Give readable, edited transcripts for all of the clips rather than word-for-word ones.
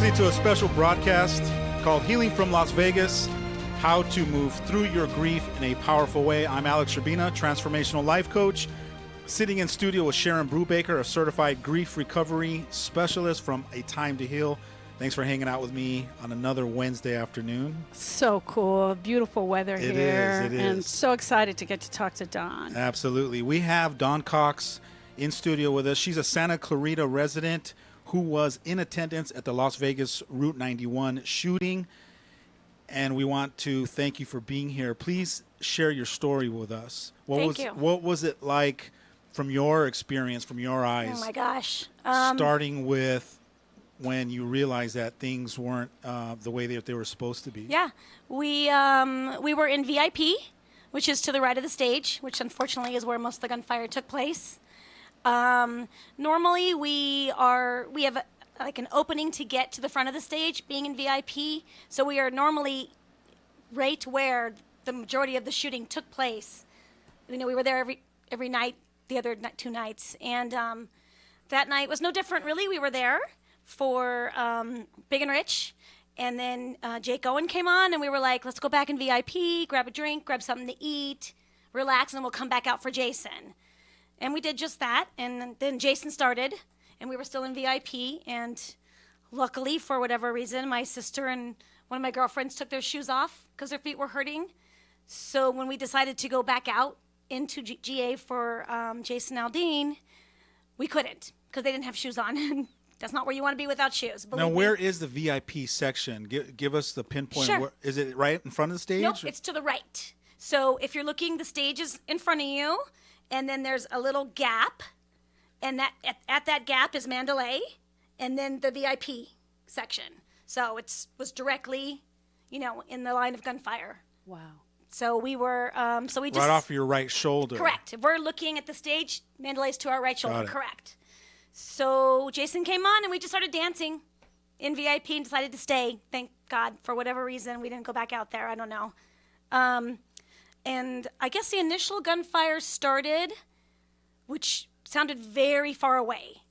listening to a special broadcast called Healing from Las Vegas, How to Move Through Your Grief in a Powerful Way. I'm Alex Urbina, transformational life coach, sitting in studio with Sharon Brubaker, a certified grief recovery specialist from A Time to Heal. Thanks for hanging out with me on another Wednesday afternoon. So cool. Beautiful weather here. It is. And so excited to get to talk to Dawn. Absolutely. We have Dawn Cox in studio with us. She's a Santa Clarita resident who was in attendance at the Las Vegas Route 91 shooting. And we want to thank you for being here. Please share your story with us. Thank you. What was it like from your experience, from your eyes? Oh my gosh. Starting with when you realized that things weren't the way that they were supposed to be. Yeah. We were in VIP, which is to the right of the stage, which unfortunately is where most of the gunfire took place. Normally we have like an opening to get to the front of the stage, being in VIP. So we are normally right where the majority of the shooting took place. You know, we were there every night, the other two nights. And that night was no different, really. We were there for Big and Rich. And then Jake Owen came on, and we were like, let's go back in VIP, grab a drink, grab something to eat, relax, and then we'll come back out for Jason. And we did just that, and then Jason started, and we were still in VIP, and luckily, for whatever reason, my sister and one of my girlfriends took their shoes off because their feet were hurting. So when we decided to go back out into GA for Jason Aldean, we couldn't because they didn't have shoes on. That's not where you want to be without shoes. Now, where is the VIP section? Give us the pinpoint. Sure. Where, is it right in front of the stage? Nope, it's to the right. So if you're looking, the stage is in front of you, and then there's a little gap, and that at that gap is Mandalay, and then the VIP section. So it was directly, in the line of gunfire. Wow. So we were, right off your right shoulder. Correct. If we're looking at the stage, Mandalay's to our right shoulder. Got it. Correct. So Jason came on, and we just started dancing in VIP and decided to stay. Thank God. For whatever reason, we didn't go back out there. I don't know. And I guess the initial gunfire started, which sounded very far away.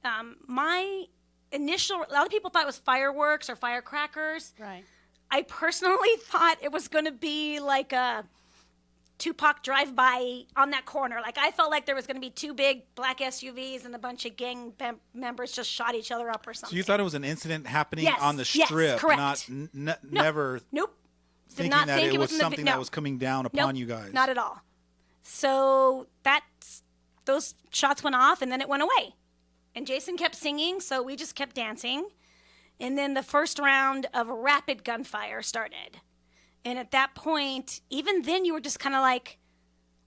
A lot of people thought it was fireworks or firecrackers. Right. I personally thought it was going to be like a Tupac drive-by on that corner. Like, I felt like there was going to be two big black SUVs and a bunch of gang members just shot each other up or something. So you thought it was an incident happening Yes, on the strip, yes, correct. never Nope. thinking not that think it was something that no. was coming down upon you guys. Not at all. So those shots went off, and then it went away. And Jason kept singing, so we just kept dancing. And then the first round of rapid gunfire started. And at that point, even then, you were just kind of like,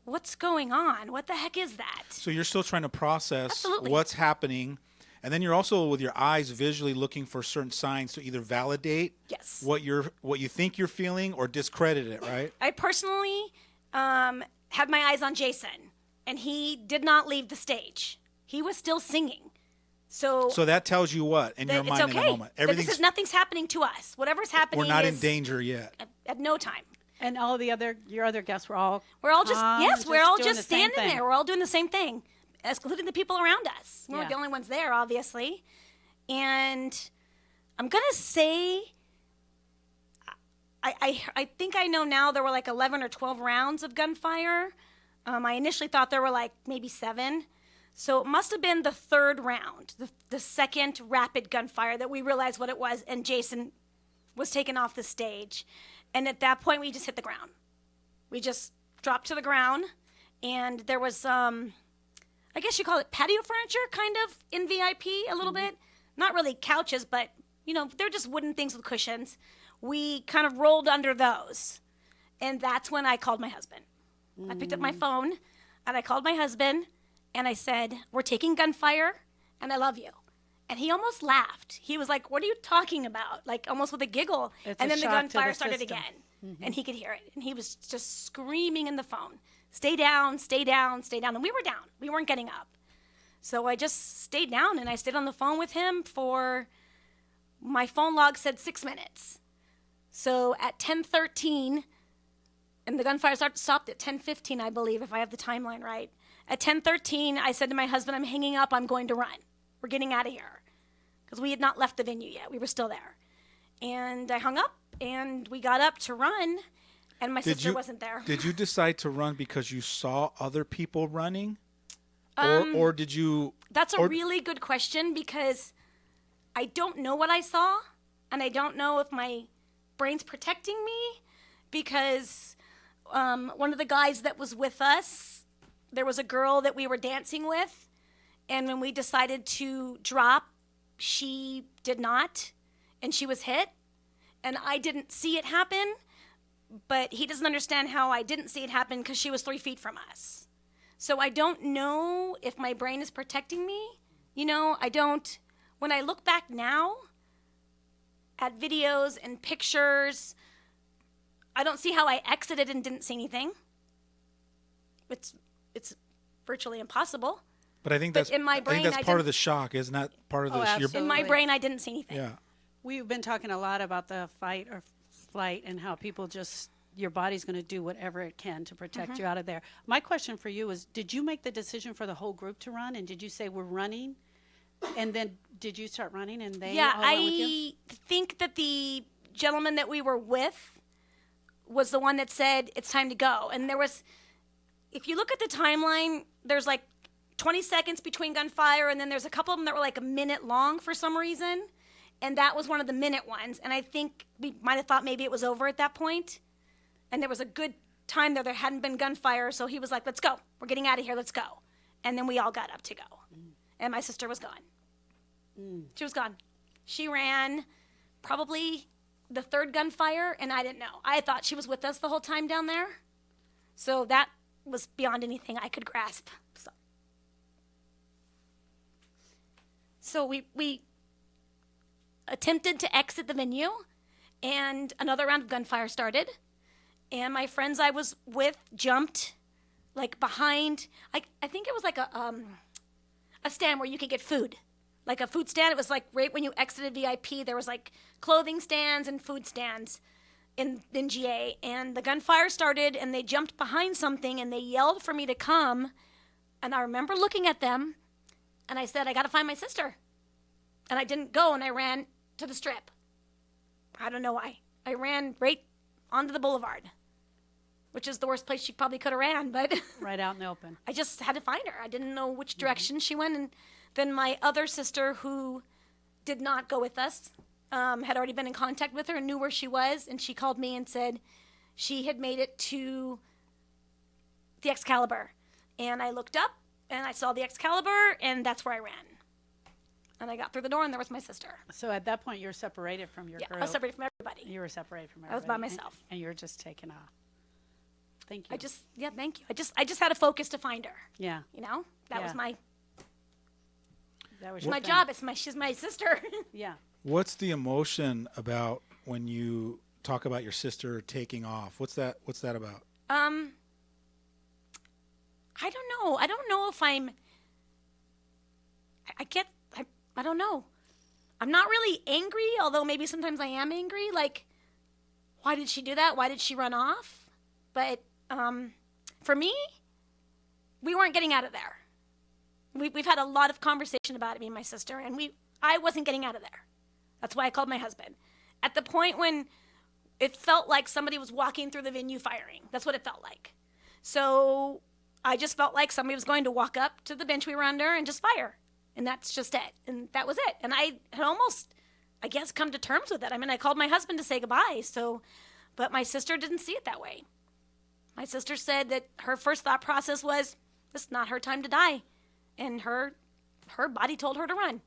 what's going on? What the heck is that? So you're still trying to process Absolutely. what's happening. And then you're also, with your eyes, visually looking for certain signs to either validate Yes. what you think you're feeling or discredit it, right? I personally had my eyes on Jason, and he did not leave the stage. He was still singing. So that tells you what in your mind it's okay. in the moment? Nothing's happening to us. Whatever's happening We're not is in danger yet. At no time. And all your other guests were all We're all just doing the same standing thing. there. We're all doing the same thing, including the people around us. We're Yeah. the only ones there, obviously. And I'm gonna say, I think I know now there were like 11 or 12 rounds of gunfire. I initially thought there were like maybe 7. So it must have been the third round, the second rapid gunfire, that we realized what it was, and Jason was taken off the stage. And at that point, we just hit the ground. We just dropped to the ground, and there was, I guess you call it patio furniture, kind of, in VIP a little bit. Not really couches, but, they're just wooden things with cushions. We kind of rolled under those. And that's when I called my husband. I picked up my phone, and I called my husband, and I said, we're taking gunfire, and I love you. And he almost laughed. He was like, what are you talking about? Like, almost with a giggle. And then the gunfire started again. Mm-hmm. And he could hear it. And he was just screaming in the phone, stay down, stay down, stay down. And we were down. We weren't getting up. So I just stayed down, and I stayed on the phone with him for, my phone log said 6 minutes. So at 10:13, and the gunfire stopped at 10:15, I believe, if I have the timeline right. At 10:13, I said to my husband, I'm hanging up, I'm going to run. We're getting out of here. because we had not left the venue yet. We were still there. And I hung up, and we got up to run, and my sister wasn't there. Did you decide to run because you saw other people running? Or did you... That's a really good question, because I don't know what I saw, and I don't know if my brain's protecting me, because one of the guys that was with us, there was a girl that we were dancing with, and when we decided to drop, she did not, and she was hit, and I didn't see it happen, but he doesn't understand how I didn't see it happen because she was 3 feet from us. So I don't know if my brain is protecting me. You know, I don't. When I look back now at videos and pictures, I don't see how I exited and didn't see anything. It's virtually impossible. But I think that's in my brain, part of the shock, isn't that part of the... In my brain, I didn't see anything. Yeah. We've been talking a lot about the fight or flight and how people just, your body's going to do whatever it can to protect you out of there. My question for you is, did you make the decision for the whole group to run? And did you say we're running? And then did you start running and they all went with you? I think that the gentleman that we were with was the one that said, it's time to go. And there was, if you look at the timeline, there's like 20 seconds between gunfire, and then there's a couple of them that were like a minute long for some reason. And that was one of the minute ones. And I think we might have thought maybe it was over at that point. And there was a good time there hadn't been gunfire. So he was like, let's go. We're getting out of here. Let's go. And then we all got up to go. And my sister was gone. She was gone. She ran probably the third gunfire, and I didn't know. I thought she was with us the whole time down there. So that was beyond anything I could grasp. So we attempted to exit the venue, and another round of gunfire started. And my friends I was with jumped like behind, I think it was like a stand where you could get food. Like a food stand. It was like right when you exited VIP, there was like clothing stands and food stands in GA. And the gunfire started, and they jumped behind something, and they yelled for me to come. And I remember looking at them, and I said, I got to find my sister. And I didn't go, and I ran to the strip. I don't know why. I ran right onto the boulevard, which is the worst place she probably could have ran, but... Right out in the open. I just had to find her. I didn't know which direction she went. And then my other sister, who did not go with us, had already been in contact with her and knew where she was, and she called me and said she had made it to the Excalibur. And I looked up, and I saw the Excalibur, and that's where I ran. And I got through the door, and there was my sister. So at that point, you're separated from your group. I was separated from everybody. You were separated from everybody. I was by myself. And you're just taking off. Thank you. Thank you. I just had a focus to find her. Yeah. You know? That was my your job. She's my sister. Yeah. What's the emotion about when you talk about your sister taking off? What's that about? I don't know. I don't know if I don't know. I'm not really angry, although maybe sometimes I am angry. Like, why did she do that? Why did she run off? But for me, we weren't getting out of there. We've had a lot of conversation about it, me and my sister, and I wasn't getting out of there. That's why I called my husband. At the point when it felt like somebody was walking through the venue firing. That's what it felt like. So I just felt like somebody was going to walk up to the bench we were under and just fire. And that's just it. And that was it. And I had almost, I guess, come to terms with it. I mean, I called my husband to say goodbye. But my sister didn't see it that way. My sister said that her first thought process was, it's not her time to die. And her body told her to run.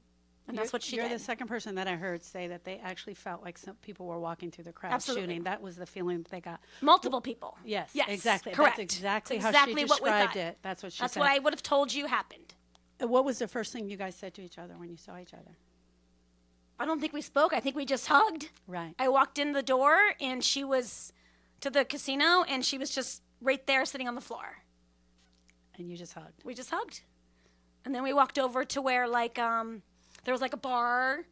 And that's what she did. You're the second person that I heard say that they actually felt like some people were walking through the crowd shooting. That was the feeling that they got. Multiple people. Yes, exactly. Correct. That's exactly how she described it. That's what she said. That's what I would have told you happened. What was the first thing you guys said to each other when you saw each other? I don't think we spoke. I think we just hugged. Right. I walked in the door, and she was to the casino, and she was just right there sitting on the floor. And you just hugged. We just hugged. And then we walked over to where, like, there was, like, a bar,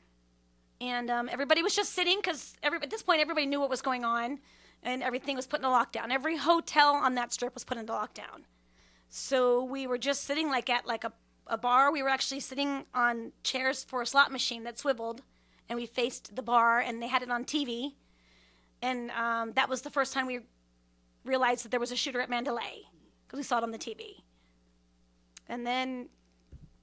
and everybody was just sitting because at this point, everybody knew what was going on, and everything was put into lockdown. Every hotel on that strip was put into lockdown. So we were just sitting, like, at, like, a a bar. We were actually sitting on chairs for a slot machine that swiveled, and we faced the bar, and they had it on TV. And that was the first time we realized that there was a shooter at Mandalay, because we saw it on the TV. And then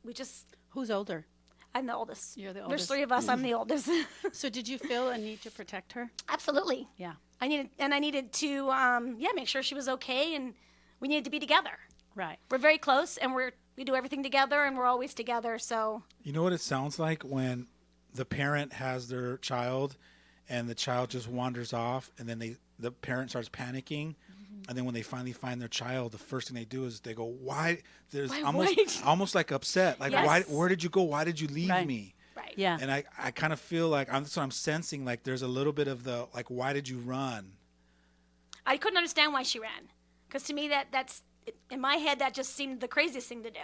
we just... Who's older? I'm the oldest. You're the There's oldest. 3 of us. I'm the oldest. So did you feel a need to protect her? Absolutely. Yeah. I needed to, make sure she was okay, and we needed to be together. Right. We're very close, and we do everything together, and we're always together. So You know what it sounds like when the parent has their child and the child just wanders off, and then the parent starts panicking, and then when they finally find their child, the first thing they do is they go, "Why?" There's Why? almost like upset, like, Yes. "Why? Where did you go? Why did you leave Right. me?" right. Yeah. And I kind of feel like that's what I'm sensing. Like there's a little bit of the like, "Why did you run?" I couldn't understand why she ran, because to me that's in my head that just seemed the craziest thing to do.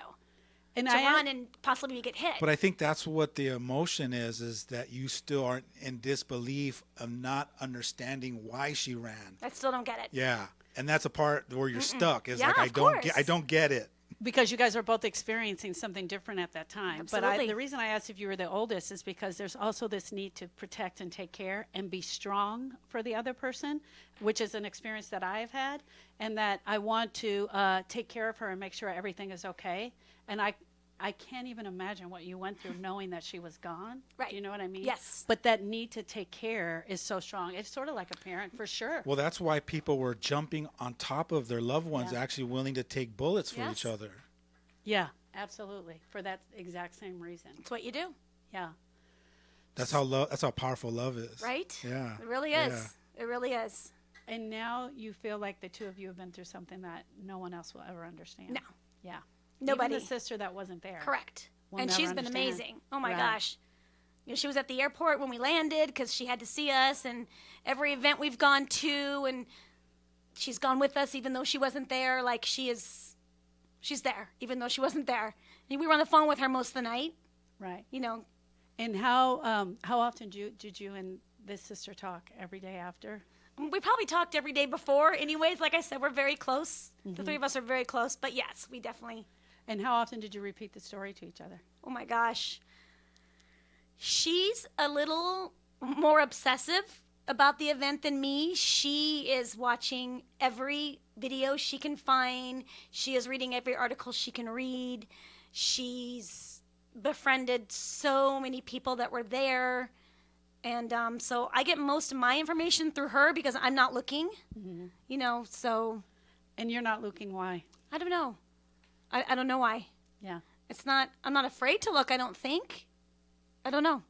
And To run and possibly get hit. But I think that's what the emotion is that you still aren't in disbelief of not understanding why she ran. I still don't get it. Yeah. And that's a part where you're stuck. Is Yeah, like, of course. I don't get it. because you guys are both experiencing something different at that time. Absolutely. But the reason I asked if you were the oldest is because there's also this need to protect and take care and be strong for the other person, which is an experience that I've had, and that I want to take care of her and make sure everything is okay. And I can't even imagine what you went through knowing that she was gone. Right. Do you know what I mean? Yes. But that need to take care is so strong. It's sort of like a parent for sure. Well, that's why people were jumping on top of their loved ones, Yeah. actually willing to take bullets for Yes. each other. Yeah, absolutely. For that exact same reason. It's what you do, Yeah. That's how powerful love is. right? Yeah. It really Yeah. is. It really is. And now you feel like the two of you have been through something that no one else will ever understand. No. Yeah. Nobody. Even the sister that wasn't there. Correct. Will And never she's been understand. amazing. Oh my Right. gosh. She was at the airport when we landed because she had to see us, and every event we've gone to, and she's gone with us even though she wasn't there. Like she's there even though she wasn't there. And we were on the phone with her most of the night. Right. And And how often did you and this sister talk every day after? we probably talked every day before. Anyways, like I said, we're very close. Mm-hmm. The 3 of us are very close. But yes, we definitely. And how often did you repeat the story to each other? Oh my gosh. She's a little more obsessive about the event than me. She is watching every video she can find. She is reading every article she can read. She's befriended so many people that were there. And so I get most of my information through her because I'm not looking, so And you're not looking why? I don't know. I don't know why. Yeah. I'm not afraid to look, I don't think. I don't know.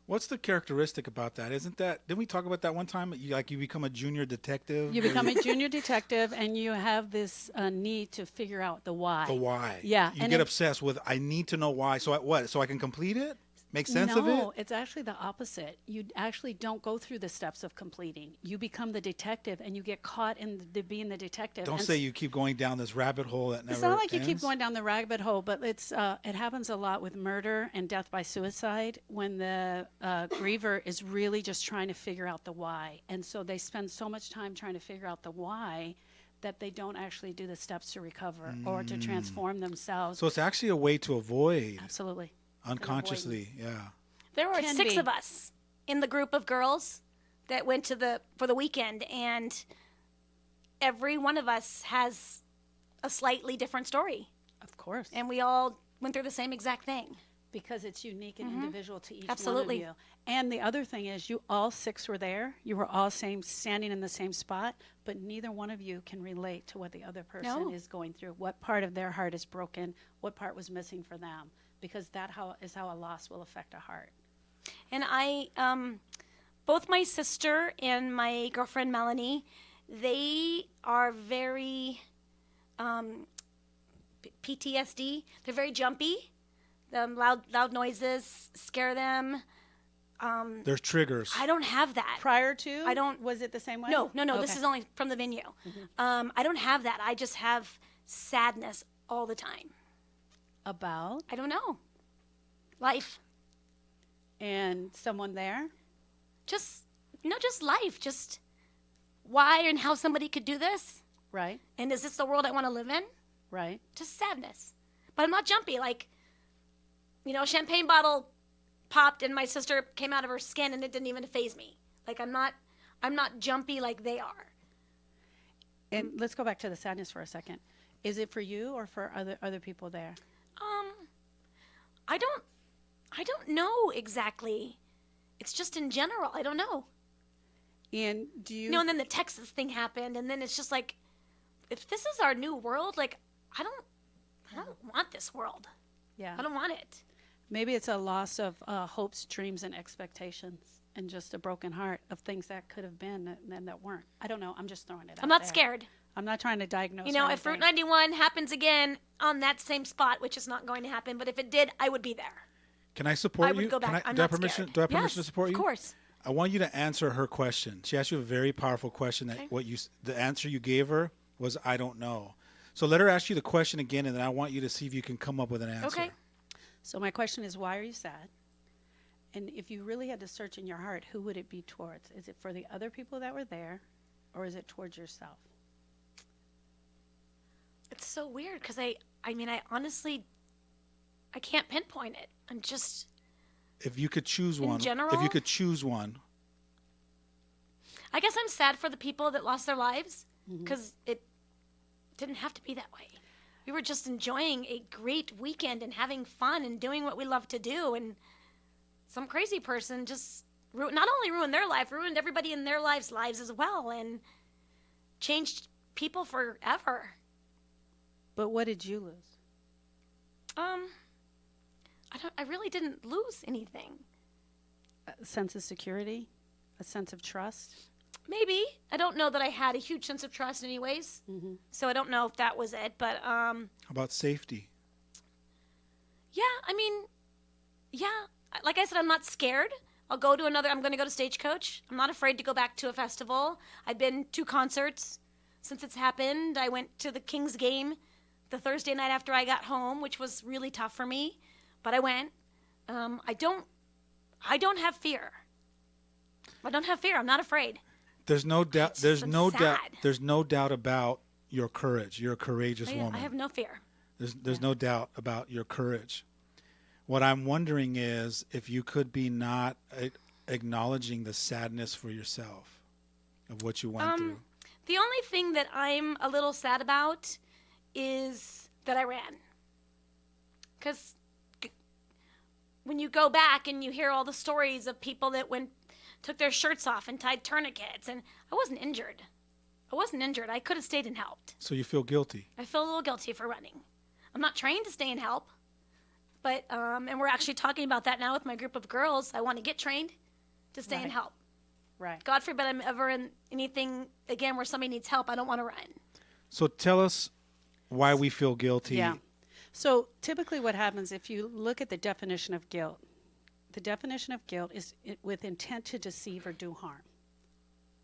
What's the characteristic about that? Didn't we talk about that one time? You become a junior detective? You become a junior detective, and you have this need to figure out the why. The why. Yeah, You and get it- obsessed with, I need to know why. So I can complete it? Make sense of it? No, it's actually the opposite. You actually don't go through the steps of completing. You become the detective, and you get caught in being the detective. Don't And say you keep going down this rabbit hole that never It's not like you keep ends. going down the rabbit hole, but it happens a lot with murder and death by suicide when the griever is really just trying to figure out the why. And so they spend so much time trying to figure out the why that they don't actually do the steps to recover or to transform themselves. So it's actually a way to avoid Absolutely. unconsciously. Yeah. There were Can 6 be. of us in the group of girls that went for the weekend, and every one of us has a slightly different story, Of course. and we all went through the same exact thing. Because it's unique and individual to each Absolutely. one of you. And the other thing is, you all 6 were there. You were all standing in the same spot, but neither one of you can relate to what the other person No. is going through. What part of their heart is broken? What part was missing for them? Because that is how a loss will affect a heart. And both my sister and my girlfriend Melanie, they are very PTSD. They're very jumpy. Loud noises scare them. There's triggers. I don't have that. Prior to? I don't- Was it the same way? No. This Okay. is only from the venue. I don't have that. I just have sadness all the time. About? I don't know. Life. And someone there? Just life. Just why and how somebody could do this. Right, And is this the world I want to live in? right. Just sadness. But I'm not jumpy. Like, a champagne bottle popped and my sister came out of her skin and it didn't even faze me. Like I'm not jumpy like they are. And let's go back to the sadness for a second. Is it for you or for other people there? I don't know exactly. It's just in general. I don't know. And do you and then the Texas thing happened, and then it's just like, if this is our new world, like I don't want this world. Yeah. I don't want it. Maybe it's a loss of hopes, dreams, and expectations, and just a broken heart of things that could have been and that weren't. I don't know. I'm just throwing it out I'm not there. scared. I'm not trying to diagnose. If Route 91 happens again on that same spot, which is not going to happen, but if it did, I would be there. Can I support you? I would go back. I'm do I not permission? scared. Do I have permission Yes, to support you? Of course. I want you to answer her question. She asked you a very powerful question. That the answer you gave her was, "I don't know." So let her ask you the question again, and then I want you to see if you can come up with an answer. Okay. So my question is, why are you sad? And if you really had to search in your heart, who would it be towards? Is it for the other people that were there, or is it towards yourself? It's so weird because I honestly, I can't pinpoint it. I'm just. If you could choose In one, general? if you could choose one, I guess I'm sad for the people that lost their lives because it didn't have to be that way. We were just enjoying a great weekend and having fun and doing what we love to do, and some crazy person just not only ruined their life, ruined everybody in their lives as well, and changed people forever. But what did you lose? I really didn't lose anything. A sense of security? A sense of trust? Maybe. I don't know that I had a huge sense of trust anyways. So I don't know if that was it, but how about safety? yeah, like I said, I'm not scared. I'm going to go to Stagecoach. I'm not afraid to go back to a festival. I've been to concerts since it's happened. I went to the Kings game the Thursday night after I got home, which was really tough for me, but I went. I don't have fear. I don't have fear. I'm not afraid. There's no doubt. There's I'm no doubt. sad. There's no doubt about your courage. You're a courageous woman. I have no fear. There's no doubt about your courage. What I'm wondering is if you could be not acknowledging the sadness for yourself of what you went through. The only thing that I'm a little sad about is that I ran. Because when you go back and you hear all the stories of people that took their shirts off and tied tourniquets, and I wasn't injured. I could have stayed and helped. So you feel guilty. I feel a little guilty for running. I'm not trained to stay and help, but and we're actually talking about that now with my group of girls. I want to get trained to stay and help. Right. God forbid I'm ever in anything again where somebody needs help. I don't want to run. So tell us why we feel guilty. Yeah. So typically what happens if you look at the definition of guilt, the definition of guilt is with intent to deceive or do harm.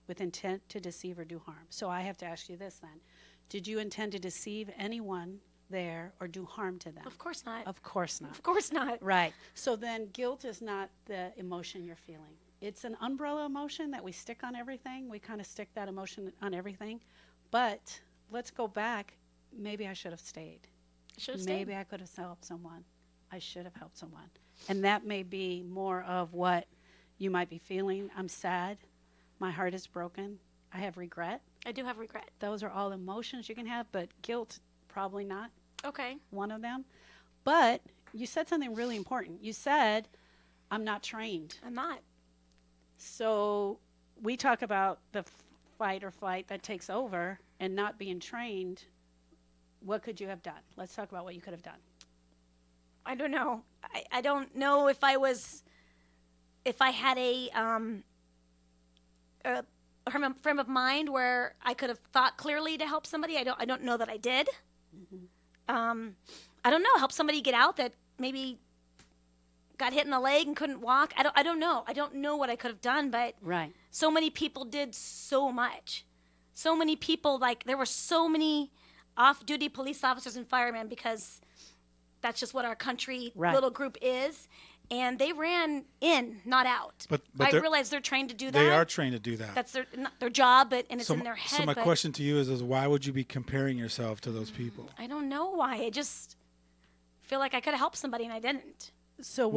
With intent to deceive or do harm. So I have to ask you this then. Did you intend to deceive anyone there or do harm to them? Of course not. Of course not. Of course not. Right. So then guilt is not the emotion you're feeling. It's an umbrella emotion that we stick on everything. We kind of stick that emotion on everything. But let's go back. Maybe I should have stayed. Maybe I could have helped someone. I should have helped someone. And that may be more of what you might be feeling. I'm sad. My heart is broken. I have regret. I do have regret. Those are all emotions you can have, but guilt, probably not Okay. one of them. But you said something really important. You said, I'm not trained. I'm not. So we talk about the fight or flight that takes over and not being trained. What could you have done? Let's talk about what you could have done. I don't know. I don't know if I had a frame of mind where I could have thought clearly to help somebody. I don't know that I did. I don't know. Help somebody get out that maybe got hit in the leg and couldn't walk. I don't know. I don't know what I could have done, but Right. so many people did so much. So many people, there were so many off-duty police officers and firemen because that's just what our country Right. little group is. And they ran in, not out. But I they're- realize they're trained to do that. They are trained to do that. That's not their job, and it's so, in their head. so my but question to you is why would you be comparing yourself to those people? I don't know why. I just feel like I could have helped somebody and I didn't. So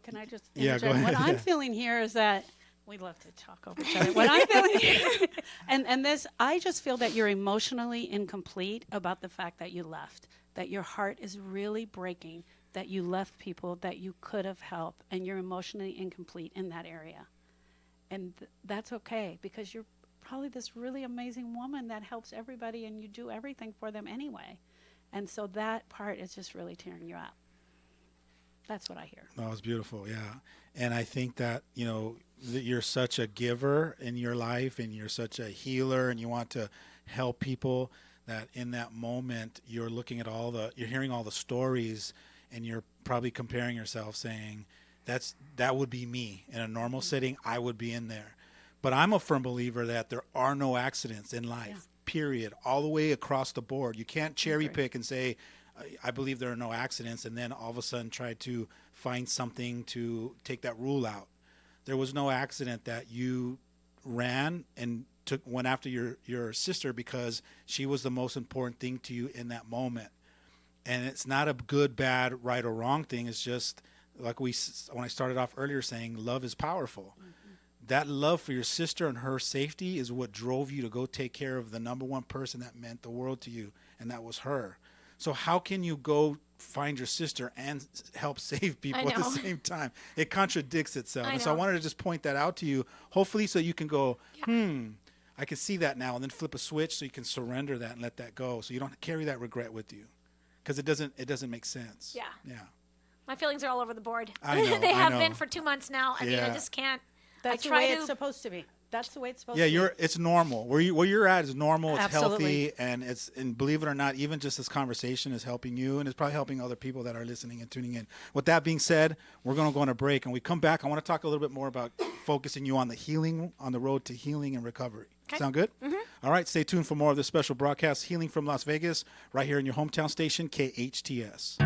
can I just Yeah, go interject? ahead. What I'm Yeah. feeling here is that we love to talk over each other. What I'm feeling here, and this, I just feel that you're emotionally incomplete about the fact that you left, that your heart is really breaking, that you left people that you could have helped, and you're emotionally incomplete in that area. And that's okay, because you're probably this really amazing woman that helps everybody, and you do everything for them anyway. And so that part is just really tearing you up. That's what I hear. That was beautiful, yeah. And I think that, that you're such a giver in your life, and you're such a healer, and you want to help people, that in that moment you're looking at you're hearing all the stories, and you're probably comparing yourself, saying, that would be me. In a normal setting, I would be in there. But I'm a firm believer that there are no accidents in life, period, all the way across the board. You can't cherry pick and say, I believe there are no accidents, and then all of a sudden try to find something to take that rule out. There was no accident that you ran and went after your sister because she was the most important thing to you in that moment. And it's not a good, bad, right or wrong thing. It's just like when I started off earlier saying, love is powerful. Mm-hmm. That love for your sister and her safety is what drove you to go take care of the number one person that meant the world to you, and that was her. So how can you go find your sister and help save people at the same time? It contradicts itself. And so I wanted to just point that out to you, hopefully so you can go, I can see that now, and then flip a switch so you can surrender that and let that go, so you don't carry that regret with you, because it doesn't make sense. Yeah. My feelings are all over the board. I know, they I have know. been for 2 months now. I mean, I just can't. That's the way it's supposed to be. That's the way it's supposed to be. It's normal. Where you're at is normal. It's Absolutely. healthy, and believe it or not, even just this conversation is helping you, and it's probably helping other people that are listening and tuning in. With that being said, we're going to go on a break, and we come back. I want to talk a little bit more about focusing you on the road to healing and recovery. Okay. Sound good? Mm-hmm. All right. Stay tuned for more of this special broadcast, Healing from Las Vegas, right here in your hometown station, KHTS.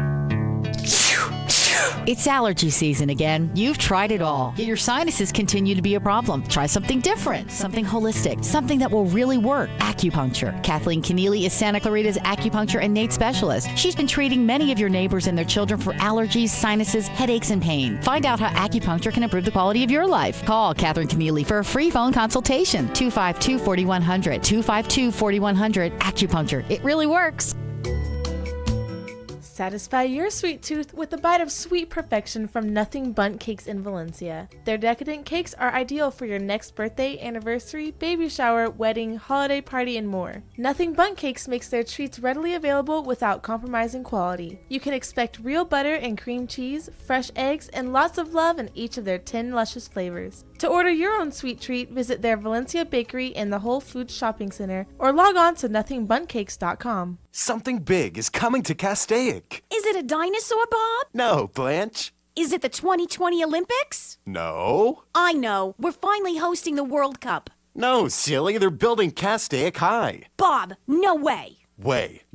It's allergy season again. You've tried it all, yet your sinuses continue to be a problem. Try something different, something holistic, something that will really work. Acupuncture. Kathleen Keneally is Santa Clarita's acupuncture and Nate specialist. She's been treating many of your neighbors and their children for allergies, sinuses, headaches, and pain. Find out how acupuncture can improve the quality of your life. Call Catherine Keneally for a free phone consultation. 252-4100. 252-4100. Acupuncture. It really works. Satisfy your sweet tooth with a bite of sweet perfection from Nothing Bundt Cakes in Valencia. Their decadent cakes are ideal for your next birthday, anniversary, baby shower, wedding, holiday party, and more. Nothing Bundt Cakes makes their treats readily available without compromising quality. You can expect real butter and cream cheese, fresh eggs, and lots of love in each of their 10 luscious flavors. To order your own sweet treat, visit their Valencia Bakery in the Whole Foods Shopping Center or log on to nothingbundcakes.com. Something big is coming to Castaic. Is it a dinosaur, Bob? No, Blanche. Is it the 2020 Olympics? No. I know. We're finally hosting the World Cup. No, silly. They're building Castaic High. Bob, no way.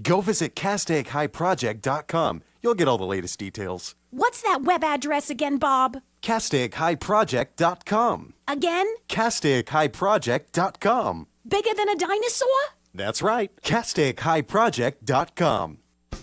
Go visit CastaicHighProject.com. You'll get all the latest details. What's that web address again, Bob? CastaicHighProject.com. Again? CastaicHighProject.com. Bigger than a dinosaur? That's right. CastaicHighProject.com.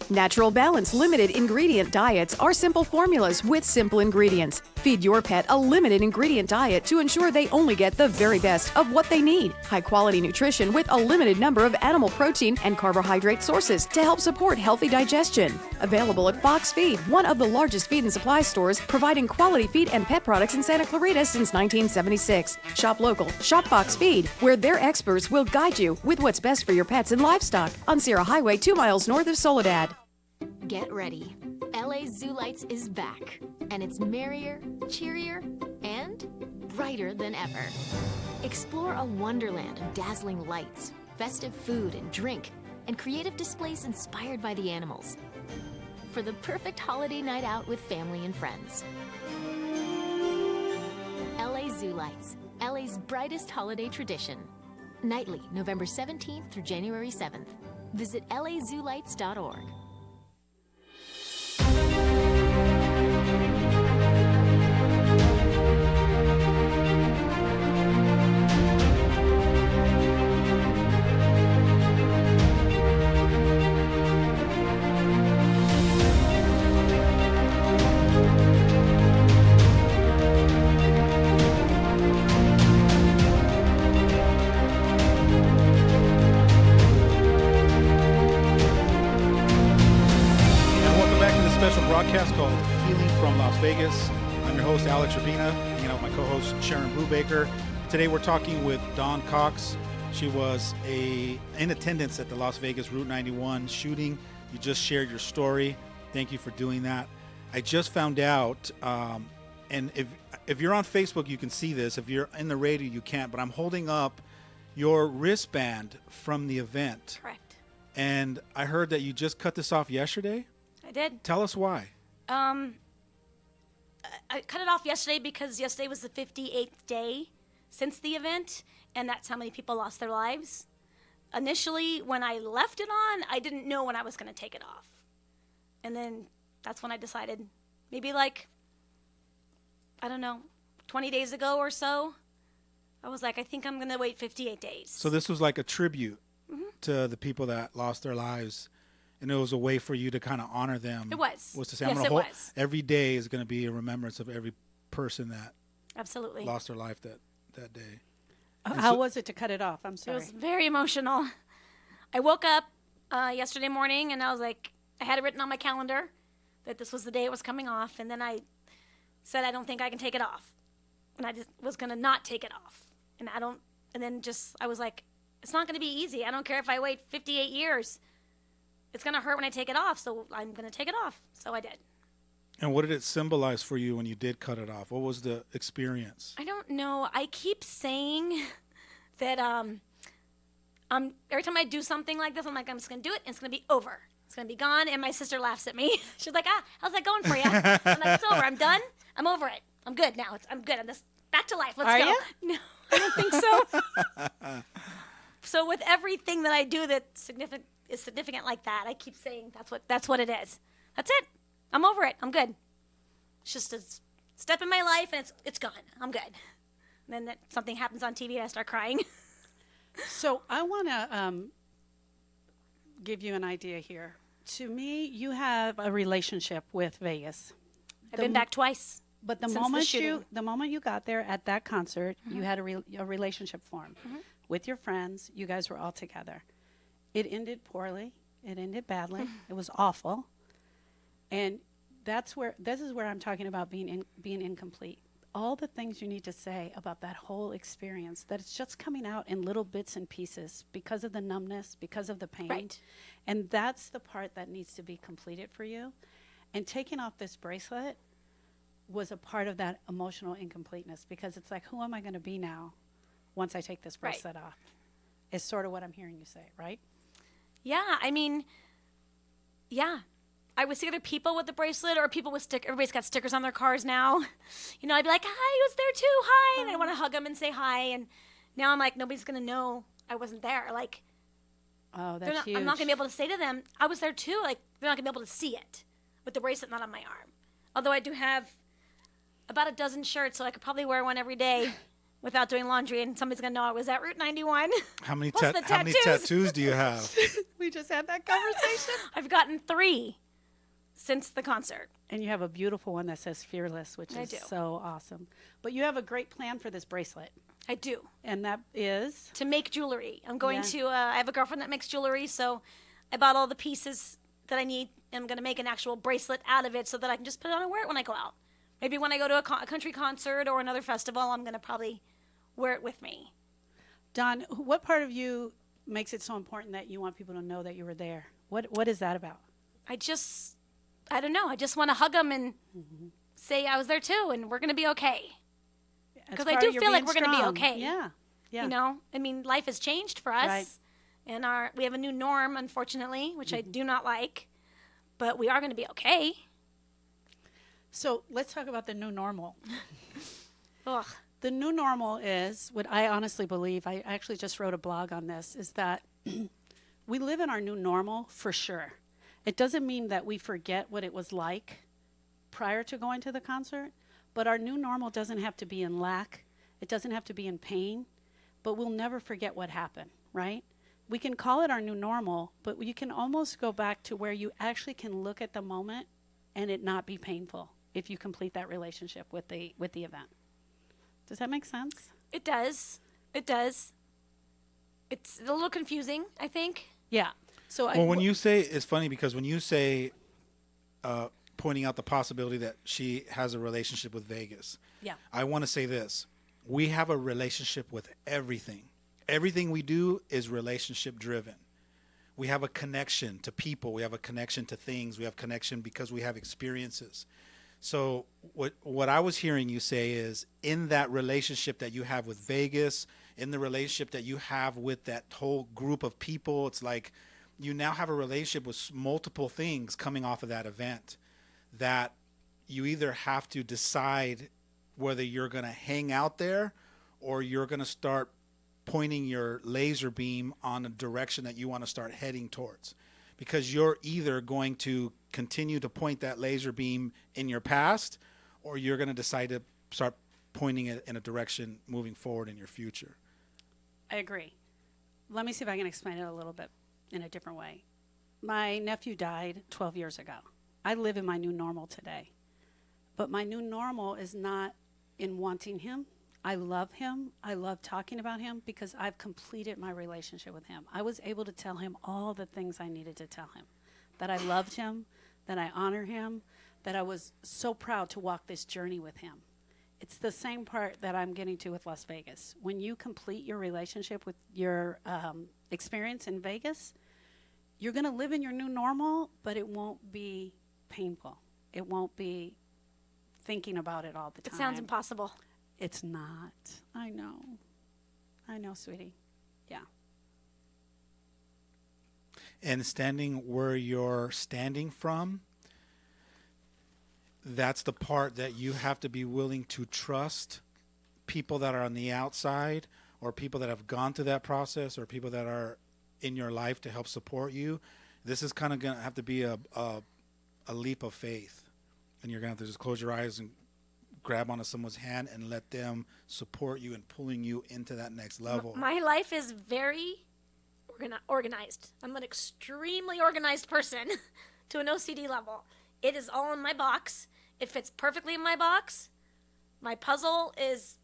Natural Balance limited ingredient diets are simple formulas with simple ingredients. Feed your pet a limited ingredient diet to ensure they only get the very best of what they need. High quality nutrition with a limited number of animal protein and carbohydrate sources to help support healthy digestion. Available at Fox Feed, one of the largest feed and supply stores providing quality feed and pet products in Santa Clarita since 1976. Shop local, shop Fox Feed, where their experts will guide you with what's best for your pets and livestock on Sierra Highway 2 miles north of Soledad. Get ready. LA Zoo Lights is back, and it's merrier, cheerier, and brighter than ever. Explore a wonderland of dazzling lights, festive food and drink, and creative displays inspired by the animals. For the perfect holiday night out with family and friends. LA Zoo Lights, LA's brightest holiday tradition. Nightly, November 17th through January 7th. Visit lazoolights.org. special broadcast called Healing from Las Vegas. I'm your host, Alex Urbina, hanging out with my co-host, Sharon Brubaker. Today we're talking with Dawn Cox. She was in attendance at the Las Vegas Route 91 shooting. You just shared your story. Thank you for doing that. I just found out, and if you're on Facebook, you can see this. If you're in the radio, you can't. But I'm holding up your wristband from the event. Correct. And I heard that you just cut this off yesterday. I did. Tell us why. I cut it off yesterday because yesterday was the 58th day since the event, and that's how many people lost their lives. Initially, when I left it on, I didn't know when I was going to take it off. And then that's when I decided, maybe like, I don't know, 20 days ago or so, I was like, I think I'm going to wait 58 days. So this was like a tribute to the people that lost their lives, and it was a way for you to kind of honor them. It was. Was to say, Yes, it was. every day is going to be a remembrance of every person that Absolutely. lost their life that day. How was it to cut it off? I'm It sorry. was very emotional. I woke up yesterday morning and I was like, I had it written on my calendar that this was the day it was coming off. And then I said, I don't think I can take it off. And I just was going to not take it off. And I was like, it's not going to be easy. I don't care if I wait 58 years. It's going to hurt when I take it off. So I'm going to take it off. So I did. And what did it symbolize for you when you did cut it off? What was the experience? I don't know. I keep saying that every time I do something like this, I'm like, I'm just going to do it, and it's going to be over. It's going to be gone, and my sister laughs at me. She's like, how's that going for you? I'm like, it's over. I'm done. I'm over it. I'm good now. I'm good. I'm just back to life. Let's Are go. you? No, I don't think so. So with everything that I do that is significant like that, I keep saying that's what it is. That's it. I'm over it. I'm good. It's just a step in my life, and it's gone. I'm good. And then something happens on TV, and I start crying. So I want to give you an idea here. To me, you have a relationship with Vegas. I've been back twice. But the since moment you got there at that concert, you had a relationship formed with your friends. You guys were all together. It ended poorly. It ended badly. It was awful. And this is where I'm talking about being incomplete. All the things you need to say about that whole experience, that it's just coming out in little bits and pieces because of the numbness, because of the pain. Right. And that's the part that needs to be completed for you. And taking off this bracelet was a part of that emotional incompleteness, because it's like, who am I going to be now once I take this bracelet off? Is sort of what I'm hearing you say, right? Yeah, I mean, yeah. I would see other people with the bracelet, or people with everybody's got stickers on their cars now. You know, I'd be like, hi, I was there too, hi. And I want to hug them and say hi. And now I'm like, nobody's going to know I wasn't there. Like, oh, that's huge. I'm not going to be able to say to them, I was there too. Like, they're not going to be able to see it with the bracelet not on my arm. Although I do have about a dozen shirts, so I could probably wear one every day without doing laundry, and somebody's going to know I was at Route 91. How many Plus the how many tattoos do you have? We just had that conversation. I've gotten 3 since the concert. And you have a beautiful one that says Fearless, which is so awesome. But you have a great plan for this bracelet. I do. And that is? To make jewelry. I'm going to, I have a girlfriend that makes jewelry, so I bought all the pieces that I need, and I'm going to make an actual bracelet out of it so that I can just put it on and wear it when I go out. Maybe when I go to a country concert or another festival, I'm going to probably wear it with me. Dawn, what part of you makes it so important that you want people to know that you were there? What is that about? I don't know. I just want to hug them and say I was there too, and we're going to be okay. Because I do feel like we're going to be okay. Yeah. You know, I mean, life has changed for us. Right. And we have a new norm, unfortunately, which I do not like. But we are going to be okay. So let's talk about the new normal. Ugh. The new normal is what I honestly believe. I actually just wrote a blog on this, is that we live in our new normal for sure. It doesn't mean that we forget what it was like prior to going to the concert, but our new normal doesn't have to be in lack. It doesn't have to be in pain, but we'll never forget what happened, right? We can call it our new normal, but you can almost go back to where you actually can look at the moment and it not be painful if you complete that relationship with the event. Does that make sense? It does. It does. It's a little confusing, I think. Yeah. So Well, when you say, it's funny because when you say pointing out the possibility that she has a relationship with Vegas. Yeah. I want to say this. We have a relationship with everything. Everything we do is relationship driven. We have a connection to people. We have a connection to things. We have connection because we have experiences. So what I was hearing you say is, in that relationship that you have with Vegas, in the relationship that you have with that whole group of people, it's like you now have a relationship with multiple things coming off of that event that you either have to decide whether you're going to hang out there or you're going to start pointing your laser beam on a direction that you want to start heading towards. Because you're either going to continue to point that laser beam in your past, or you're going to decide to start pointing it in a direction moving forward in your future. I agree. Let me see if I can explain it a little bit in a different way. My nephew died 12 years ago. I live in my new normal today. But my new normal is not in wanting him. I love him. I love talking about him because I've completed my relationship with him. I was able to tell him all the things I needed to tell him. That I loved him, that I honor him, that I was so proud to walk this journey with him. It's the same part that I'm getting to with Las Vegas. When you complete your relationship with your experience in Vegas, you're going to live in your new normal, but it won't be painful. It won't be thinking about it all the time. It sounds impossible. It's not. I know. I know, sweetie. Yeah. And standing where you're standing from, that's the part that you have to be willing to trust people that are on the outside, or people that have gone through that process, or people that are in your life to help support you. This is kind of going to have to be a leap of faith. And you're going to have to just close your eyes and grab onto someone's hand and let them support you and pulling you into that next level. My life is very organized. I'm an extremely organized person to an OCD level. It is all in my box. It fits perfectly in my box. My puzzle is,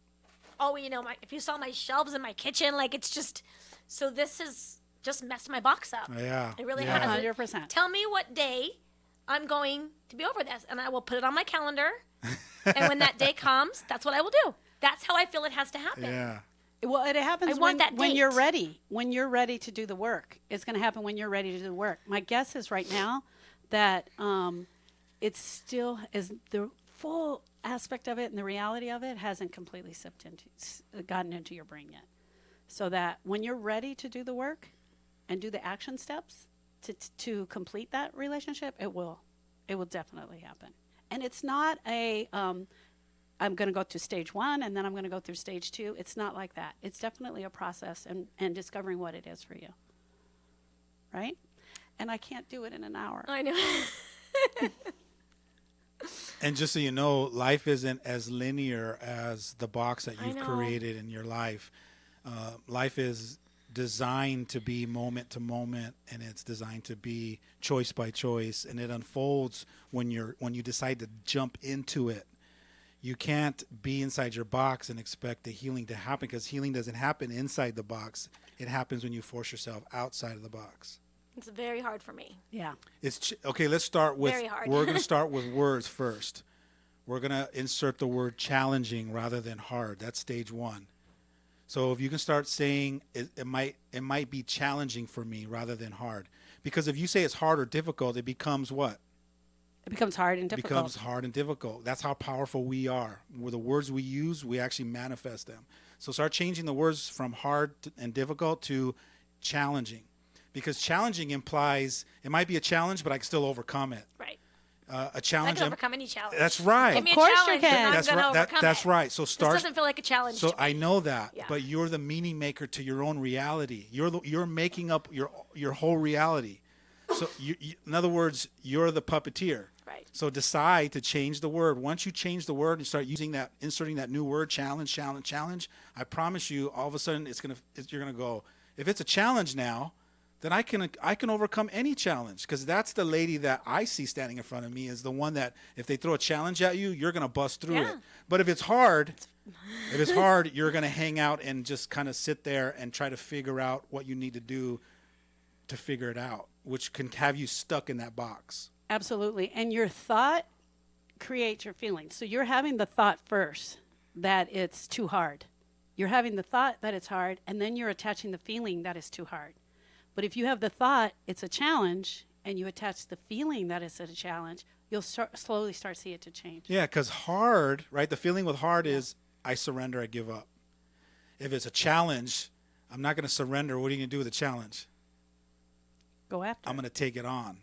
if you saw my shelves in my kitchen, like it's just, so this has just messed my box up. Yeah. It really Yeah. has. 100%. Tell me what day I'm going to be over this, and I will put it on my calendar. And when that day comes, that's what I will do. That's how I feel it has to happen. Yeah. Well, it happens I want that when you're date. ready. When you're ready to do the work. It's going to happen when you're ready to do the work. My guess is right now that it still is, the full aspect of it and the reality of it hasn't completely gotten into your brain yet. So that when you're ready to do the work and do the action steps to complete that relationship, it will definitely happen. And it's not I'm going to go to stage 1 and then I'm going to go through stage 2. It's not like that. It's definitely a process and discovering what it is for you. Right? And I can't do it in an hour. I know. And just so you know, life isn't as linear as the box that I you've know. created in your life. Life is designed to be moment to moment, and it's designed to be choice by choice, and it unfolds when you decide to jump into it. You can't be inside your box and expect the healing to happen, because healing doesn't happen inside the box. It happens when you force yourself outside of the box. It's very hard for me. Yeah. Okay, let's start with, Very hard. we're going to start with words first. We're going to insert the word challenging rather than hard. That's stage 1. So if you can start saying it might be challenging for me rather than hard. Because if you say it's hard or difficult, it becomes what? It becomes hard and It difficult. becomes hard and difficult. That's how powerful we are. With the words we use, we actually manifest them. So start changing the words from hard and difficult to challenging. Because challenging implies it might be a challenge, but I can still overcome it. Right. A I challenge. can overcome any challenge. That's right. Give me Of course a you challenge can. and I'm That's going to right. overcome That's it. right. So This start. doesn't feel like a challenge. So to me. I know that, Yeah. but you're the meaning maker to your own reality. You're making up your whole reality. So you, in other words, you're the puppeteer. Right. So decide to change the word. Once you change the word and start using that, inserting that new word, challenge. I promise you, all of a sudden you're gonna go. If it's a challenge now, then I can overcome any challenge, because that's the lady that I see standing in front of me is the one that if they throw a challenge at you, you're gonna bust through Yeah. it. But if it's hard, you're gonna hang out and just kind of sit there and try to figure out what you need to do to figure it out, which can have you stuck in that box. Absolutely. And your thought creates your feelings. So you're having the thought first that it's too hard. You're having the thought that it's hard, and then you're attaching the feeling that it's too hard. But if you have the thought it's a challenge, and you attach the feeling that it's a challenge, you'll slowly start see it to change. Yeah, because hard, right? The feeling with hard is I surrender, I give up. If it's a challenge, I'm not going to surrender. What are you going to do with the challenge? Go after I'm it. going to take it on,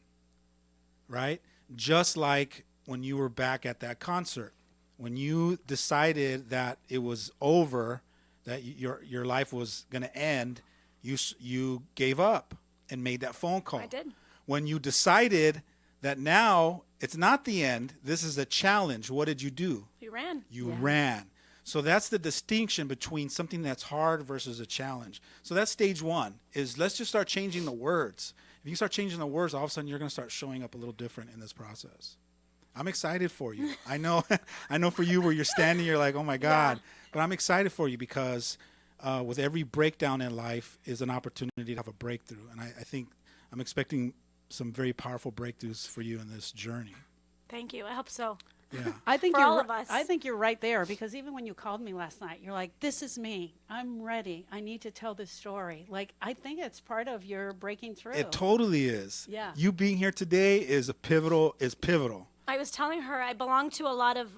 right? Just like when you were back at that concert, when you decided that it was over, that your life was going to end, you gave up and made that phone call. I did. When you decided that now it's not the end, this is a challenge, what did you do? We ran. You ran. So that's the distinction between something that's hard versus a challenge. So that's stage one, is let's just start changing the words. If you start changing the words, all of a sudden you're going to start showing up a little different in this process. I'm excited for you. I know I know for you where you're standing, you're like, oh my God. But I'm excited for you because with every breakdown in life is an opportunity to have a breakthrough. And I think I'm expecting some very powerful breakthroughs for you in this journey. Thank you. I hope so. Yeah. I think For you're all of us. I think you're right there, because even when you called me last night, you're like, this is me. I'm ready. I need to tell this story. Like, I think it's part of your breaking through. It totally is. Yeah. You being here today is pivotal. I was telling her I belong to a lot of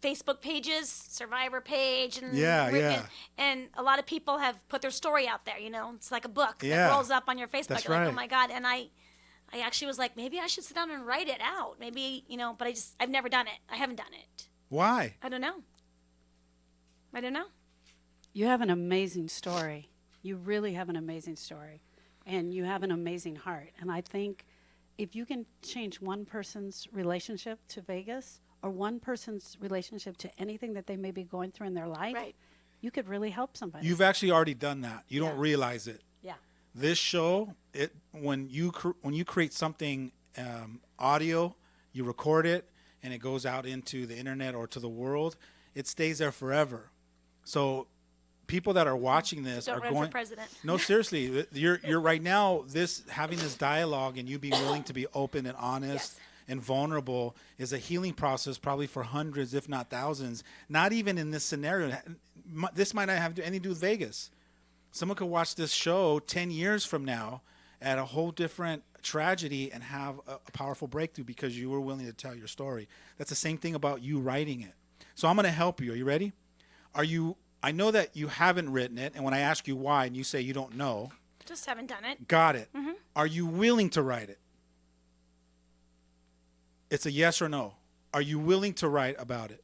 Facebook pages, Survivor page, and and a lot of people have put their story out there. You know, it's like a book that rolls up on your Facebook. That's You're like, right. oh my God! And I actually was like, maybe I should sit down and write it out. Maybe, you know, but I've never done it. I haven't done it. Why? I don't know. You have an amazing story. You really have an amazing story, and you have an amazing heart. And I think if you can change one person's relationship to Vegas, or one person's relationship to anything that they may be going through in their life, Right. you could really help somebody. You've actually already done that. You don't Yeah. realize it. Yeah. This show, when you create something audio, you record it, and it goes out into the internet or to the world, it stays there forever. So people that are watching this Don't are run going. for president. No, seriously, you're right now. Having this dialogue and you being willing to be open and honest and vulnerable is a healing process, probably for hundreds, if not thousands. Not even in this scenario. This might not have anything to do with Vegas. Someone could watch this show 10 years from now at a whole different tragedy and have a powerful breakthrough because you were willing to tell your story. That's the same thing about you writing it. So I'm going to help you. Are you ready? I know that you haven't written it, and when I ask you why and you say you don't know. Just haven't done it. Got it. Mm-hmm. Are you willing to write it? It's a yes or no. Are you willing to write about it?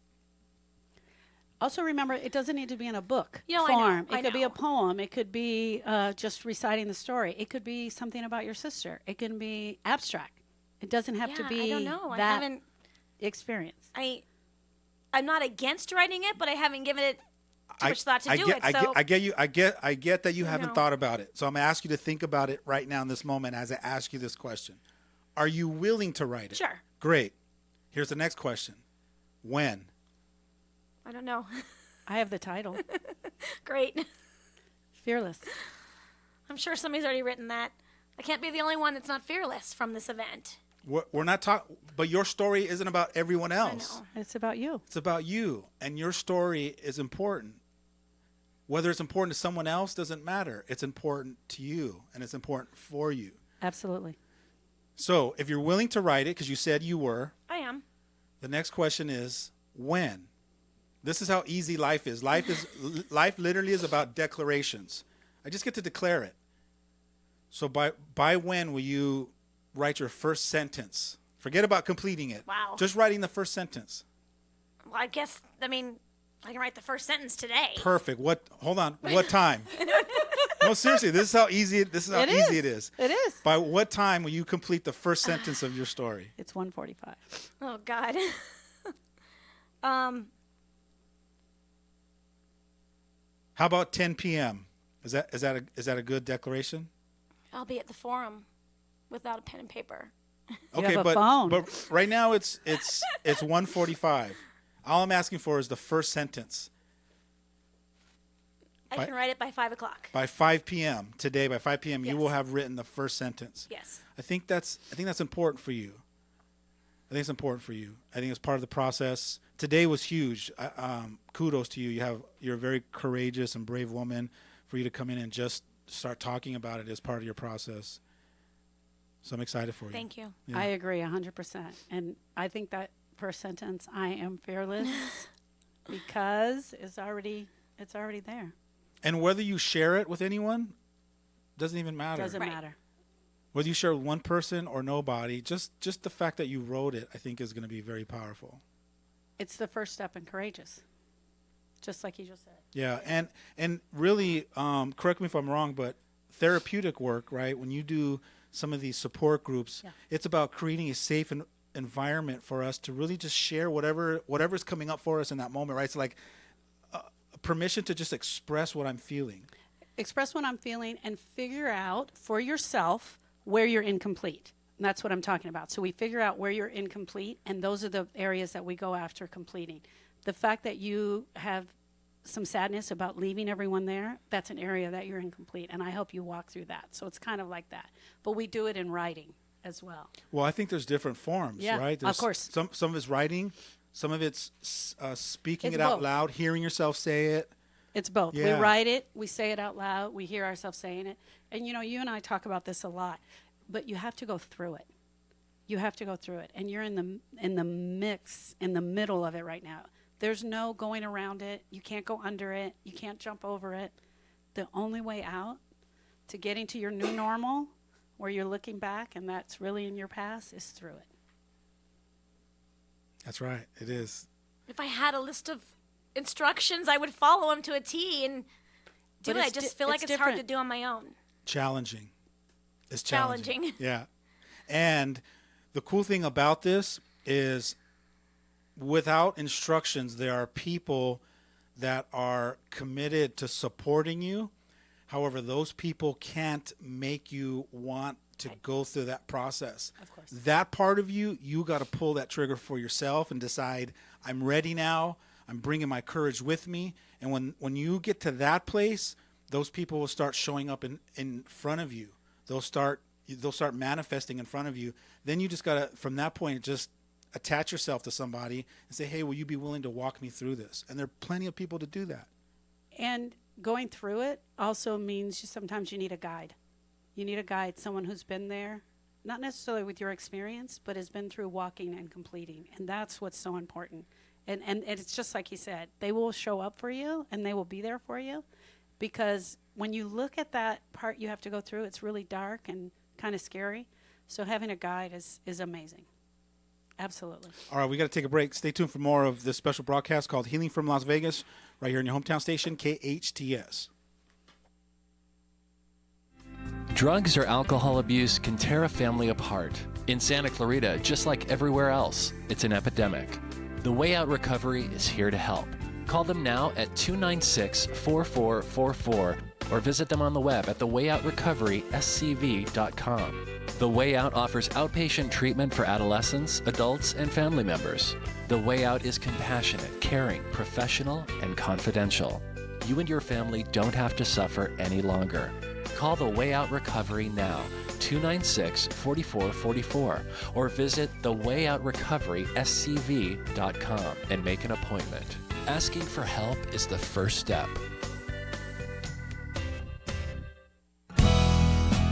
Also, remember, it doesn't need to be in a book You know, I know, form. I It could be know. a poem. It could be just reciting the story. It could be something about your sister. It can be abstract. It doesn't have to Yeah, be I don't know. I that haven't. experience. I'm not against writing it, but I haven't given it too much thought to I do get, it. I So get, I get you. I get that you haven't know. thought about it. So I'm gonna ask you to think about it right now in this moment as I ask you this question. Are you willing to write it? Sure. Great. Here's the next question. When? I don't know. I have the title, Great. Fearless. I'm sure somebody's already written that. I can't be the only one that's not fearless from this event. We're not talking, but your story isn't about everyone else. know. It's about you. It's about you, and your story is important. Whether it's important to someone else doesn't matter. It's important to you, and it's important for you. Absolutely. So if you're willing to write it, because you said you were, I am. the next question is when? This is how easy life is. Life literally is about declarations. I just get to declare it. So by when will you write your first sentence? Forget about completing it. Wow. Just writing the first sentence. Well, I guess, I can write the first sentence today. Perfect. Hold on. What time? No, seriously, this is how easy it is. It is. By what time will you complete the first sentence of your story? It's 1:45. Oh, God. How about 10 p.m.? Is that a good declaration? I'll be at the forum without a pen and paper. You have a phone. But right now it's 1:45. All I'm asking for is the first sentence. I can write it by 5 o'clock. By 5 p.m. today, by 5 p.m., you Yes. will have written the first sentence. Yes. I think that's important for you. I think it's important for you. I think it's part of the process. Today was huge. Kudos to you. You're a very courageous and brave woman. For you to come in and just start talking about it as part of your process. So I'm excited for you. Thank you. Yeah. I agree 100%. And I think that first sentence, I am fearless, because it's already there. And whether you share it with anyone, doesn't even matter. Doesn't Right. matter. Whether you share it with one person or nobody, just the fact that you wrote it, I think is going to be very powerful. It's the first step in courageous, just like you just said. Yeah, and really, correct me if I'm wrong, but therapeutic work, right? When you do some of these support groups, it's about creating a safe environment for us to really just share whatever's coming up for us in that moment, right? It's like permission to just express what I'm feeling. Express what I'm feeling and figure out for yourself where you're incomplete. And that's what I'm talking about. So we figure out where you're incomplete, and those are the areas that we go after completing. The fact that you have some sadness about leaving everyone there, that's an area that you're incomplete, and I help you walk through that. So it's kind of like that. But we do it in writing as well. Well, I think there's different forms, right? Of course. Some of it's writing, some of it's speaking It's it out both. loud, hearing yourself say it. It's both. Yeah. We write it, we say it out loud, we hear ourselves saying it. And you and I talk about this a lot, but you have to go through it. You have to go through it. And you're in the mix, in the middle of it right now. There's no going around it. You can't go under it. You can't jump over it. The only way out to getting to your new normal, where you're looking back and that's really in your past, is through it. That's right. It is. If I had a list of instructions, I would follow them to a T and do But it. I it's just di- feel like it's it's hard to different. do on my own. Challenging. It's Challenging. Yeah. And the cool thing about this is without instructions, there are people that are committed to supporting you. However, those people can't make you want to go through that process. Of course. That part of you got to pull that trigger for yourself and decide, I'm ready now. I'm bringing my courage with me. And when you get to that place, those people will start showing up in front of you. They'll start manifesting in front of you. Then you just got to, from that point, just attach yourself to somebody and say, hey, will you be willing to walk me through this? And there are plenty of people to do that. And going through it also means sometimes you need a guide. You need a guide, someone who's been there, not necessarily with your experience, but has been through walking and completing. And that's what's so important. And it's just like he said, they will show up for you and they will be there for you, because when you look at that part you have to go through, it's really dark and kind of scary. So having a guide is amazing. Absolutely. All right, we got to take a break. Stay tuned for more of this special broadcast called Healing from Las Vegas, right here in your hometown station, KHTS. Drugs or alcohol abuse can tear a family apart. In Santa Clarita, just like everywhere else, it's an epidemic. The Way Out Recovery is here to help. Call them now at 296-4444 or visit them on the web at thewayoutrrecoveryscv.com. The Way Out offers outpatient treatment for adolescents, adults, and family members. The Way Out is compassionate, caring, professional, and confidential. You and your family don't have to suffer any longer. Call The Way Out Recovery now, 296-4444, or visit thewayoutrrecoveryscv.com and make an appointment. Asking for help is the first step.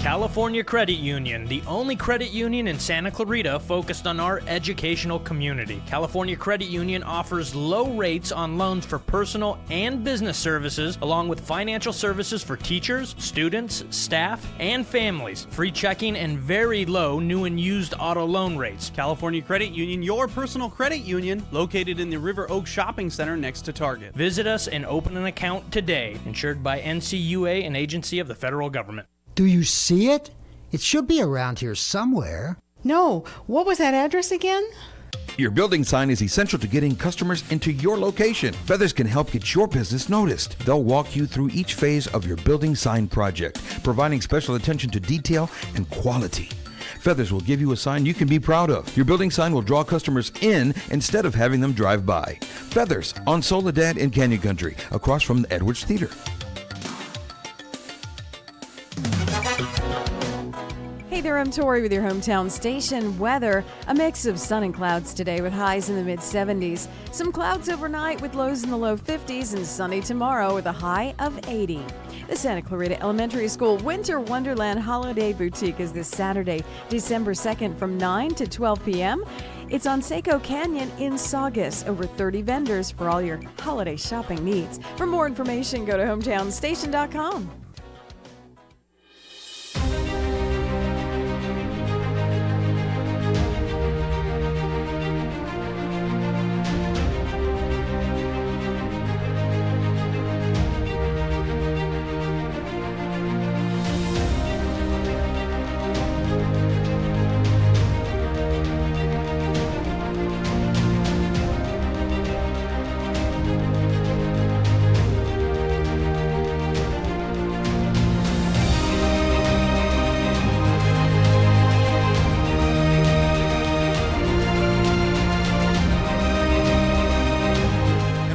California Credit Union, the only credit union in Santa Clarita focused on our educational community. California Credit Union offers low rates on loans for personal and business services, along with financial services for teachers, students, staff, and families. Free checking and very low new and used auto loan rates. California Credit Union, your personal credit union, located in the River Oak Shopping Center next to Target. Visit us and open an account today. Insured by NCUA, an agency of the federal government. Do you see it? It should be around here somewhere. No. What was that address again? Your building sign is essential to getting customers into your location. Feathers can help get your business noticed. They'll walk you through each phase of your building sign project, providing special attention to detail and quality. Feathers will give you a sign you can be proud of. Your building sign will draw customers in instead of having them drive by. Feathers on Soledad in Canyon Country, across from the Edwards Theater. I'm Tori with your hometown station weather. A mix of sun and clouds today with highs in the mid-70s. Some clouds overnight with lows in the low 50s and sunny tomorrow with a high of 80. The Santa Clarita Elementary School Winter Wonderland Holiday Boutique is this Saturday, December 2nd from 9 to 12 p.m. It's on Seco Canyon in Saugus. Over 30 vendors for all your holiday shopping needs. For more information, go to hometownstation.com.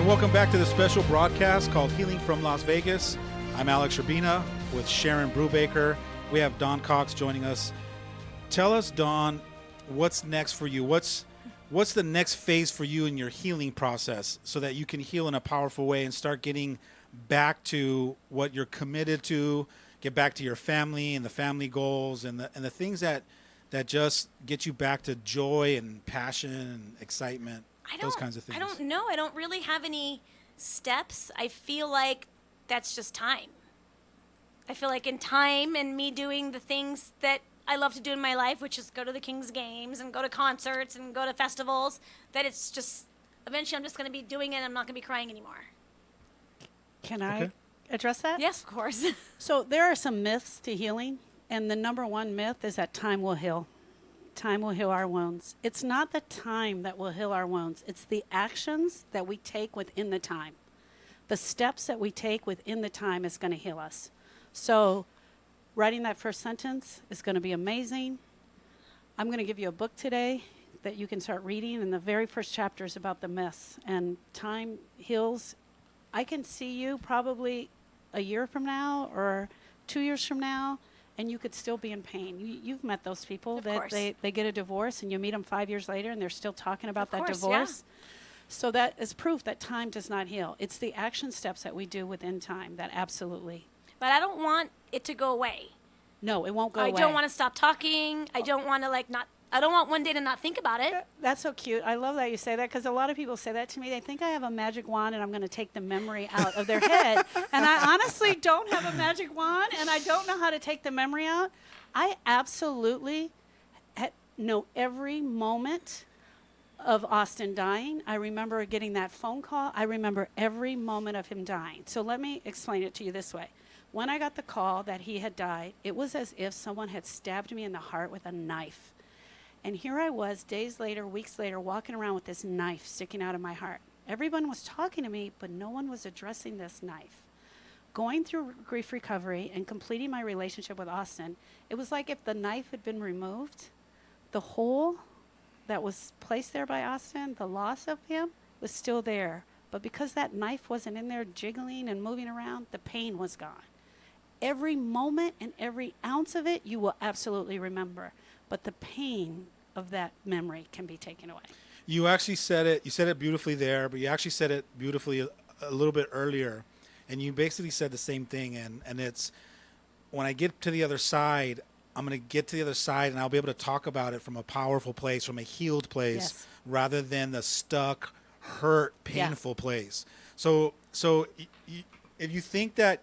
Welcome back to the special broadcast called Healing from Las Vegas. I'm Alex Urbina with Sharon Brubaker. We have Dawn Cox joining us. Tell us, Dawn, what's next for you? What's the next phase for you in your healing process so that you can heal in a powerful way and start getting back to what you're committed to, get back to your family and the family goals and the things that just get you back to joy and passion and excitement? Those kinds of things. I don't know. I don't really have any steps. I feel like that's just time. I feel like in time and me doing the things that I love to do in my life, which is go to the Kings games and go to concerts and go to festivals, that it's just, eventually I'm just going to be doing it and I'm not going to be crying anymore. Can I address that? Yes, of course. So there are some myths to healing, and the number one myth is that time will heal. Time will heal our wounds. It's not the time that will heal our wounds. It's the actions that we take within the time. The steps that we take within the time is going to heal us. So writing that first sentence is going to be amazing. I'm going to give you a book today that you can start reading, and the very first chapter is about the myths. And time heals. I can see you probably a year from now or 2 years from now, and you could still be in pain. You've met those people that they get a divorce and you meet them 5 years later and they're still talking about that divorce. Yeah. So that is proof that time does not heal. It's the action steps that we do within time that absolutely. But I don't want it to go away. No, it won't go away. I don't want to stop talking. I don't want to I don't want one day to not think about it. That's so cute. I love that you say that because a lot of people say that to me. They think I have a magic wand and I'm going to take the memory out of their head. And I honestly don't have a magic wand and I don't know how to take the memory out. I absolutely know every moment of Austin dying. I remember getting that phone call. I remember every moment of him dying. So let me explain it to you this way. When I got the call that he had died, it was as if someone had stabbed me in the heart with a knife. And here I was, days later, weeks later, walking around with this knife sticking out of my heart. Everyone was talking to me, but no one was addressing this knife. Going through grief recovery and completing my relationship with Austin, it was like if the knife had been removed, the hole that was placed there by Austin, the loss of him, was still there. But because that knife wasn't in there jiggling and moving around, the pain was gone. Every moment and every ounce of it, you will absolutely remember. But the pain of that memory can be taken away. You actually said it beautifully there, but you actually said it beautifully a little bit earlier. And you basically said the same thing. And it's, when I get to the other side, I'm going to get to the other side and I'll be able to talk about it from a powerful place, from a healed place, rather than the stuck, hurt, painful place. So if you think that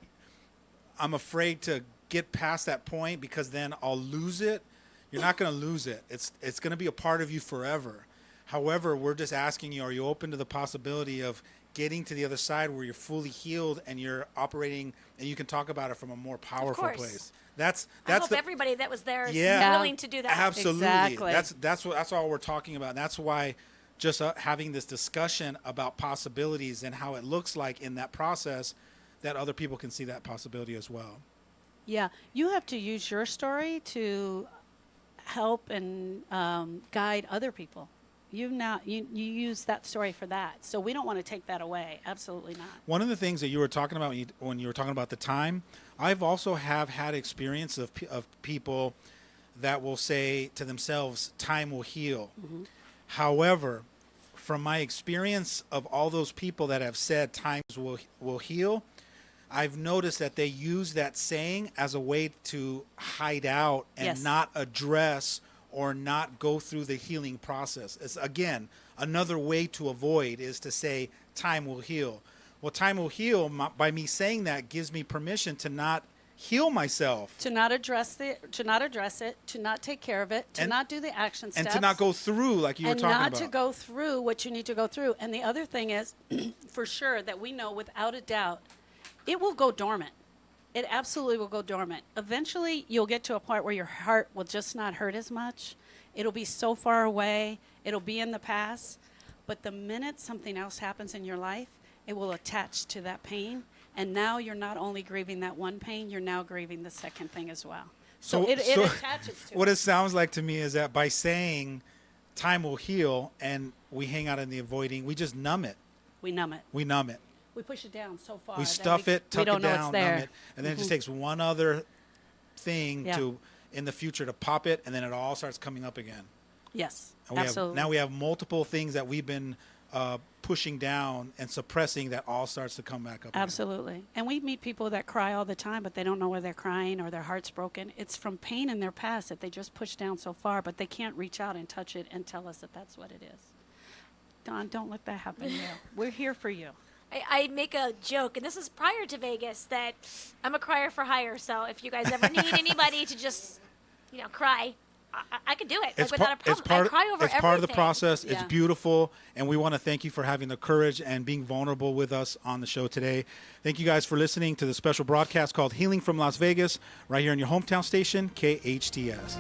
I'm afraid to get past that point because then I'll lose it, you're not going to lose it. It's going to be a part of you forever. However, we're just asking you, are you open to the possibility of getting to the other side where you're fully healed and you're operating and you can talk about it from a more powerful place? I hope everybody that was there is willing to do that. Absolutely. Exactly. That's all we're talking about. And that's why just having this discussion about possibilities and how it looks like in that process, that other people can see that possibility as well. Yeah, you have to use your story to help and guide other people. You use that story for that. So we don't want to take that away. Absolutely not. One of the things that you were talking about when you were talking about the time, I've also had experience of people that will say to themselves, time will heal. However, from my experience of all those people that have said times will heal, I've noticed that they use that saying as a way to hide out and Yes. not address or not go through the healing process. It's, again, another way to avoid is to say time will heal. Well, time will heal, by me saying that, gives me permission to not heal myself. To not address it, to not take care of it, to And- not do the action steps. And to not go through like you were talking about. And not to go through what you need to go through. And the other thing is, for sure, that we know without a doubt, it will go dormant. It absolutely will go dormant. Eventually, you'll get to a point where your heart will just not hurt as much. It'll be so far away. It'll be in the past. But the minute something else happens in your life, it will attach to that pain. And now you're not only grieving that one pain, you're now grieving the second thing as well. So it attaches to what it. it sounds like to me is that by saying time will heal and we hang out in the avoiding, we just numb it. We numb it. We numb it. We push it down so far. We that stuff it, tuck we don't it know down, it's there. numb it, and then it just takes one other thing Yeah. to in the future to pop it, and then it all starts coming up again. Yes, And we absolutely. now we have multiple things that we've been pushing down and suppressing that all starts to come back up. Absolutely. And we meet people that cry all the time, but they don't know where they're crying or their heart's broken. It's from pain in their past that they just pushed down so far, but they can't reach out and touch it and tell us that that's what it is. Don, don't let that happen to you. We're here for you. I make a joke, and this is prior to Vegas, that I'm a crier for hire. So if you guys ever need anybody to just, cry, I could do it like, without a problem. I cry over it's everything. part of the process. It's Yeah. beautiful, and we want to thank you for having the courage and being vulnerable with us on the show today. Thank you guys for listening to the special broadcast called Healing from Las Vegas, right here on your hometown station, KHTS.